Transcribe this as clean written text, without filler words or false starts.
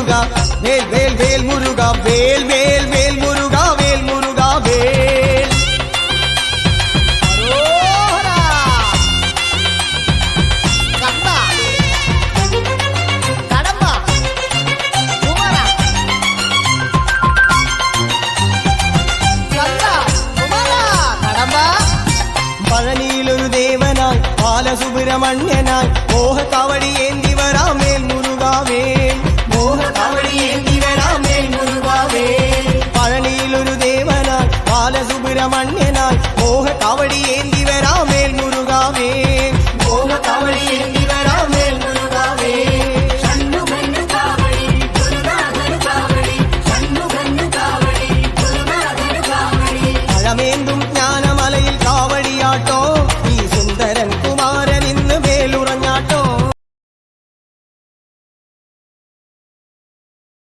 முருகா வேல் வேல் வேல் முருகா வேல் வேல் வேல் முருகா வேல் முருகா வேல் പഴനിയിലൊരു ദേവനായി ബാലസുബ്രഹ്മണ്യനായി മോഹ കവടിയെ